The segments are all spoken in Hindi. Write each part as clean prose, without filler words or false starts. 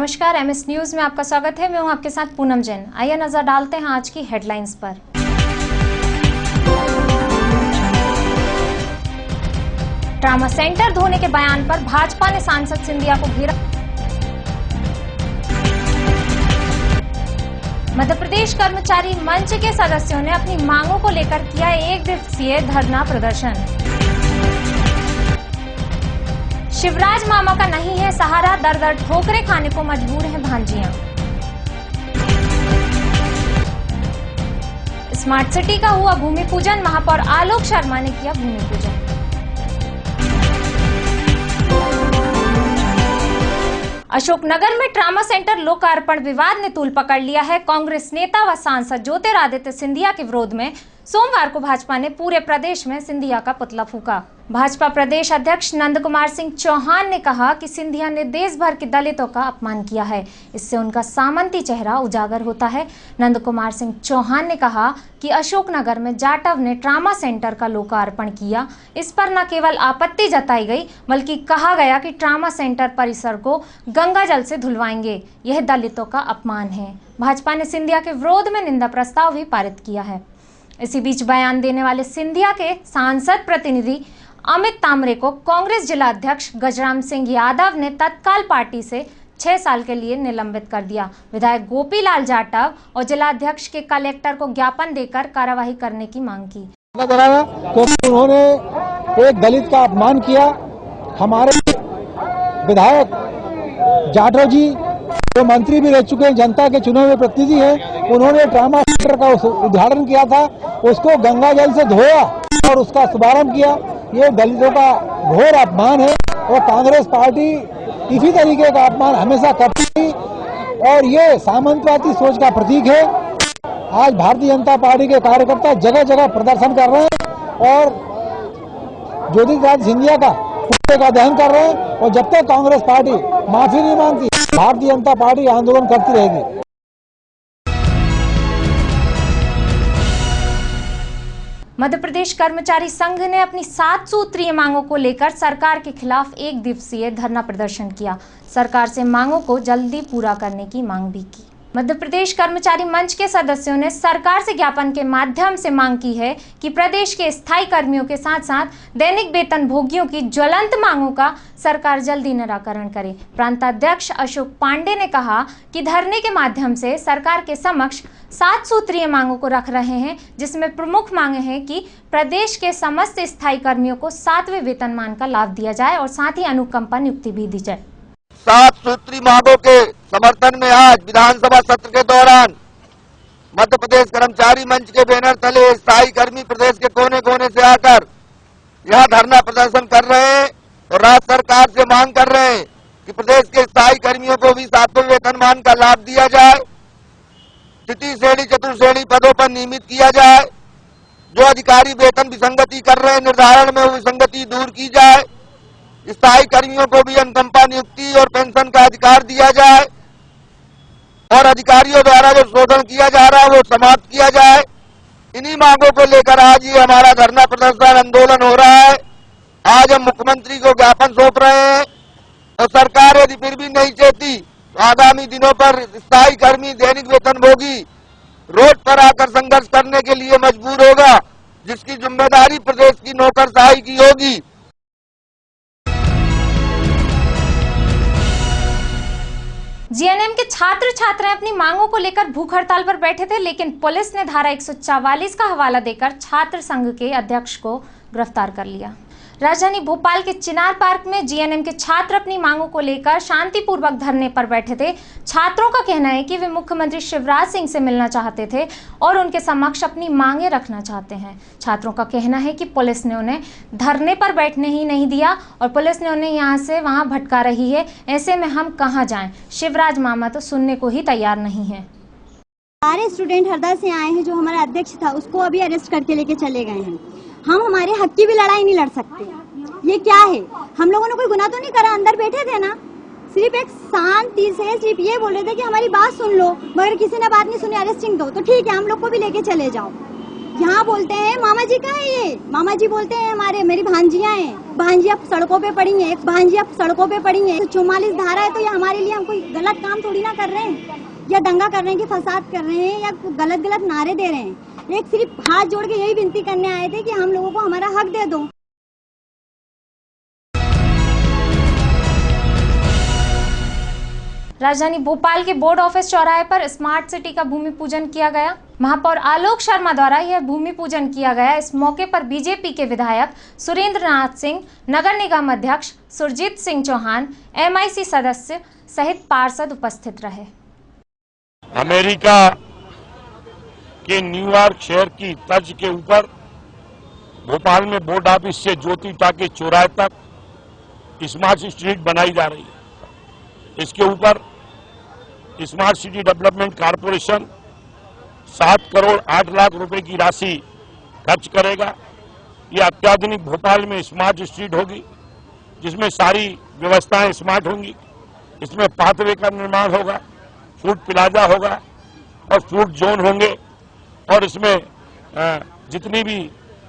नमस्कार, एमएस न्यूज में आपका स्वागत है। मैं हूं आपके साथ पूनम जैन। आइए नजर डालते हैं आज की हेडलाइंस पर। ट्रामा सेंटर धोने के बयान पर भाजपा ने सांसद सिंधिया को घेरा। मध्य प्रदेश कर्मचारी मंच के सदस्यों ने अपनी मांगों को लेकर किया 1 दिवसीय धरना प्रदर्शन। शिवराज मामा का नहीं है सहारा, दर दर ठोकरे खाने को मजबूर हैं भांजियां। स्मार्ट सिटी का हुआ भूमि पूजन, महापौर आलोक शर्मा ने किया भूमि पूजन। अशोकनगर में ट्रामा सेंटर लोकार्पण विवाद ने तूल पकड़ लिया है। कांग्रेस नेता व सांसद ज्योतिरादित्य सिंधिया के विरोध में सोमवार को भाजपा ने पूरे प्रदेश में सिंधिया का पुतला फूंका। भाजपा प्रदेश अध्यक्ष नंद कुमार सिंह चौहान ने कहा कि सिंधिया ने देश भर के दलितों का अपमान किया है, इससे उनका सामंती चेहरा उजागर होता है। नंद कुमार सिंह चौहान ने कहा कि अशोकनगर में जाटव ने ट्रामा सेंटर का लोकार्पण किया। इस पर न केवल आपत्ति जताई गई बल्कि कहा गया कि ट्रामा सेंटर परिसर को गंगा जल से धुलवाएंगे। यह दलितों का अपमान है। भाजपा ने सिंधिया के विरोध में निंदा प्रस्ताव भी पारित किया है। इसी बीच बयान देने वाले सिंधिया के सांसद प्रतिनिधि अमित तामरे को कांग्रेस जिला अध्यक्ष गजराम सिंह यादव ने तत्काल पार्टी से 6 साल के लिए निलंबित कर दिया। विधायक गोपीलाल जाटव और जिला अध्यक्ष के कलेक्टर को ज्ञापन देकर कार्यवाही करने की मांग की। क्योंकि उन्होंने एक दलित का अपमान किया। हमारे विधायक जाटव जी जो मंत्री भी रह चुके हैं, जनता के चुने हुए प्रतिनिधि हैं, उन्होंने ट्रामा सेंटर का उद्घाटन किया था, उसको गंगा जल से धोया और उसका शुभारंभ किया। ये दलितों का घोर अपमान है और कांग्रेस पार्टी इसी तरीके का अपमान हमेशा करती थी और ये सामंतवादी सोच का प्रतीक है। आज भारतीय जनता पार्टी के कार्यकर्ता जगह जगह प्रदर्शन कर रहे हैं और ज्योतिरादित्य सिंधिया का पुतले का दहन कर रहे हैं और जब तक कांग्रेस पार्टी माफी नहीं मांगती, भारतीय जनता पार्टी आंदोलन करती रहेगी। मध्य प्रदेश कर्मचारी संघ ने अपनी 7 सूत्रीय मांगों को लेकर सरकार के खिलाफ 1 दिवसीय धरना प्रदर्शन किया। सरकार से मांगों को जल्दी पूरा करने की मांग भी की। मध्य प्रदेश कर्मचारी मंच के सदस्यों ने सरकार से ज्ञापन के माध्यम से मांग की है कि प्रदेश के स्थायी कर्मियों के साथ साथ दैनिक वेतन भोगियों की ज्वलंत मांगों का सरकार जल्दी निराकरण करे। प्रांताध्यक्ष अशोक पांडे ने कहा कि धरने के माध्यम से सरकार के समक्ष 7 सूत्रीय मांगों को रख रहे हैं, जिसमें प्रमुख मांगे हैं कि प्रदेश के समस्त स्थायी कर्मियों को 7वें वेतनमान का लाभ दिया जाए और साथ ही अनुकंपा नियुक्ति भी दी जाए। 7 सूत्री मांगों के समर्थन में आज विधानसभा सत्र के दौरान मध्य प्रदेश कर्मचारी मंच के बैनर तले स्थायी कर्मी प्रदेश के कोने कोने से आकर यह धरना प्रदर्शन कर रहे हैं और राज्य सरकार से मांग कर रहे हैं कि प्रदेश के स्थायी कर्मियों को भी 7वें वेतनमान का लाभ दिया जाए, तृतीय श्रेणी चतुर्श्रेणी पदों पर नियमित किया जाए, जो अधिकारी वेतन विसंगति कर रहे हैं निर्धारण में वो विसंगति दूर की जाए, स्थायी कर्मियों को भी अनुकंपा नियुक्ति और पेंशन का अधिकार दिया जाए और अधिकारियों द्वारा जो शोषण किया जा रहा है वो समाप्त किया जाए। इन्हीं मांगों को लेकर आज ये हमारा धरना प्रदर्शन आंदोलन हो रहा है। आज हम मुख्यमंत्री को ज्ञापन सौंप रहे हैं और सरकार यदि फिर भी नहीं चाहती तो आगामी दिनों पर स्थायी कर्मी दैनिक वेतनभोगी रोड पर आकर संघर्ष करने के लिए मजबूर होगा, जिसकी जिम्मेदारी प्रदेश की नौकरशाही की होगी। जीएनएम के छात्र छात्राएं अपनी मांगों को लेकर भूख हड़ताल पर बैठे थे, लेकिन पुलिस ने धारा 144 का हवाला देकर छात्र संघ के अध्यक्ष को गिरफ्तार कर लिया। राजधानी भोपाल के चिनार पार्क में जीएनएम के छात्र अपनी मांगों को लेकर शांतिपूर्वक धरने पर बैठे थे। छात्रों का कहना है कि वे मुख्यमंत्री शिवराज सिंह से मिलना चाहते थे और उनके समक्ष अपनी मांगें रखना चाहते हैं। छात्रों का कहना है कि पुलिस ने उन्हें धरने पर बैठने ही नहीं दिया और पुलिस ने उन्हें यहाँ से वहाँ भटका रही है। ऐसे में हम कहाँ जाएं? शिवराज मामा तो सुनने को ही तैयार नहीं है। सारे स्टूडेंट हरदा से आए हैं, जो हमारा अध्यक्ष था उसको अभी अरेस्ट करके लेके चले गए हैं। हम हमारे हक की भी लड़ाई नहीं लड़ सकते। ये क्या है? हम लोगों ने कोई गुनाह तो नहीं करा, अंदर बैठे थे ना, सिर्फ एक शांति से सिर्फ ये बोल रहे थे कि हमारी बात सुन लो, मगर किसी ने बात नहीं सुनी, अरेस्टिंग दो तो ठीक है, हम लोग को भी लेके चले जाओ। यहाँ बोलते हैं मामा जी का है ये, मामा जी बोलते हैं हमारे, मेरी भांजियाँ हैं, भांजियाँ सड़कों पे पड़ी हैं, भांजियाँ सड़कों पे पड़ी हैं। 44 धारा है तो ये हमारे लिए हम कोई गलत काम थोड़ी ना कर रहे हैं, या दंगा कर रहे हैं कि फसाद कर रहे हैं, या गलत नारे दे रहे हैं। एक सिर्फ हाथ जोड़ के यही विनती करने आए थे कि हम लोगों को हमारा हक दे दो। राजधानी भोपाल के बोर्ड ऑफिस चौराहे पर स्मार्ट सिटी का भूमि पूजन किया गया। महापौर आलोक शर्मा द्वारा यह भूमि पूजन किया गया। इस मौके पर बीजेपी के विधायक सुरेंद्र नाथ सिंह, नगर निगम अध्यक्ष सुरजीत सिंह चौहान, MIC सदस्य सहित पार्षद उपस्थित रहे। अमेरिका के न्यूयॉर्क शहर की तर्ज के ऊपर भोपाल में बोर्ड ऑफिस से ज्योति टाके चौराहे तक स्मार्ट स्ट्रीट बनाई जा रही है। इसके ऊपर smart city development corporation 7 crore 8 lakh रुपए की राशि खर्च करेगा। ये अत्याधुनिक भोपाल में स्मार्ट स्ट्रीट होगी, जिसमें सारी व्यवस्थाएं स्मार्ट होंगी। इसमें पाथवे का निर्माण होगा, फूड प्लाजा होगा और फूड जोन होंगे, और इसमें जितनी भी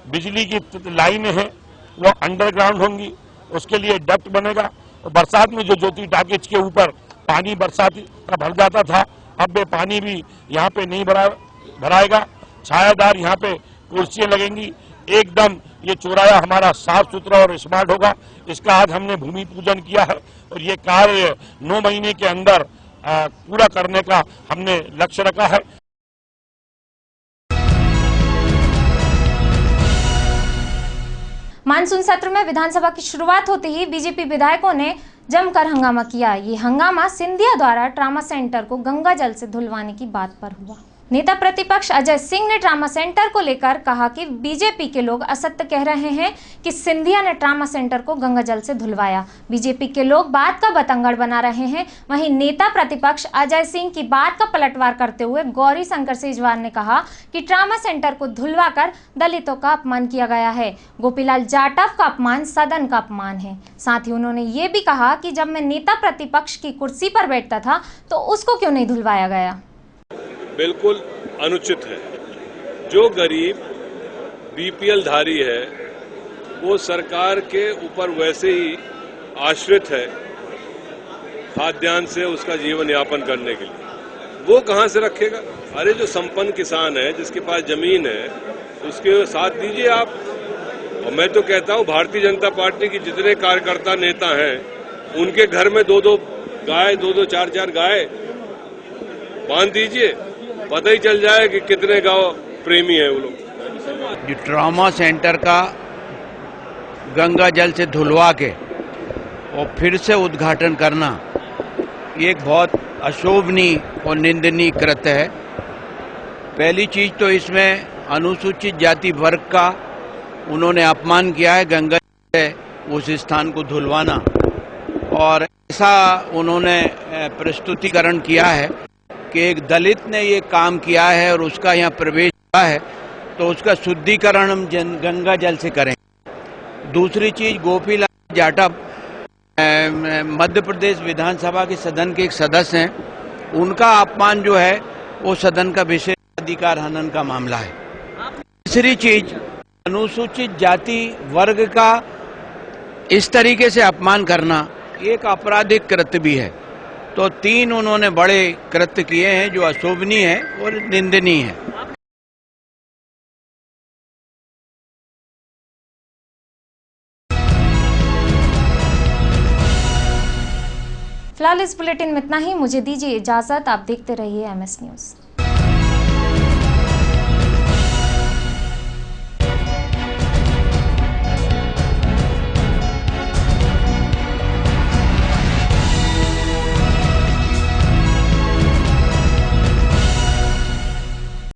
बिजली की लाइनें हैं वो अंडरग्राउंड होंगी। उसके लिए डक्ट बनेगा। और बरसात में जो ज्योति टाकेज के ऊपर पानी बरसाती का भर जाता था, अब वे पानी भी यहाँ पे नहीं भराएगा। छायादार यहाँ पे कुर्सियां लगेंगी। एकदम ये चौराहा हमारा साफ सुथरा और स्मार्ट होगा। इसका आज हमने भूमि पूजन किया है और ये कार्य 9 महीने के अंदर पूरा करने का हमने लक्ष्य रखा है। मानसून सत्र में विधानसभा की शुरुआत होते ही बीजेपी विधायकों ने जमकर हंगामा किया। ये हंगामा सिंधिया द्वारा ट्रामा सेंटर को गंगा जल से धुलवाने की बात पर हुआ। नेता प्रतिपक्ष अजय सिंह ने ट्रामा सेंटर को लेकर कहा कि बीजेपी के लोग असत्य कह रहे हैं कि सिंधिया ने ट्रामा सेंटर को गंगा जल से धुलवाया। बीजेपी के लोग बात का बतंगड़ बना रहे हैं। वहीं नेता प्रतिपक्ष अजय सिंह की बात का पलटवार करते हुए गौरी शंकर सेजवार ने कहा कि ट्रामा सेंटर को धुलवाकर दलितों का अपमान किया गया है। गोपीलाल जाटव का अपमान सदन का अपमान है। साथ ही उन्होंने ये भी कहा कि जब मैं नेता प्रतिपक्ष की कुर्सी पर बैठता था तो उसको क्यों नहीं धुलवाया गया। बिल्कुल अनुचित है। जो गरीब BPL धारी है वो सरकार के ऊपर वैसे ही आश्रित है खाद्यान्न से उसका जीवन यापन करने के लिए। वो कहाँ से रखेगा? अरे जो संपन्न किसान है, जिसके पास जमीन है, उसके साथ दीजिए आप। और मैं तो कहता हूँ भारतीय जनता पार्टी की जितने कार्यकर्ता नेता हैं उनके घर में 2-2 गाय, 2-2 4-4 गाय बांध दीजिए, पता ही चल जाए कि कितने गांव प्रेमी है वो लोग। जो ट्रॉमा सेंटर का गंगा जल से धुलवा के और फिर से उद्घाटन करना ये एक बहुत अशोभनीय और निंदनीय कृत्य है। पहली चीज तो इसमें अनुसूचित जाति वर्ग का उन्होंने अपमान किया है। गंगा से उस स्थान को धुलवाना, और ऐसा उन्होंने प्रस्तुतिकरण किया है कि एक दलित ने ये काम किया है और उसका यहाँ प्रवेश हुआ है तो उसका शुद्धिकरण हम गंगा जल से करें। दूसरी चीज, गोपीलाल जाटव मध्य प्रदेश विधानसभा के सदन के एक सदस्य हैं, उनका अपमान जो है वो सदन का विशेष अधिकार हनन का मामला है। तीसरी चीज, अनुसूचित जाति वर्ग का इस तरीके से अपमान करना एक आपराधिक कृत्य भी है। तो 3 उन्होंने बड़े कृत्य किए हैं जो अशोभनीय है और निंदनीय है। फिलहाल इस बुलेटिन में इतना ही। मुझे दीजिए इजाजत। आप देखते रहिए MS न्यूज़।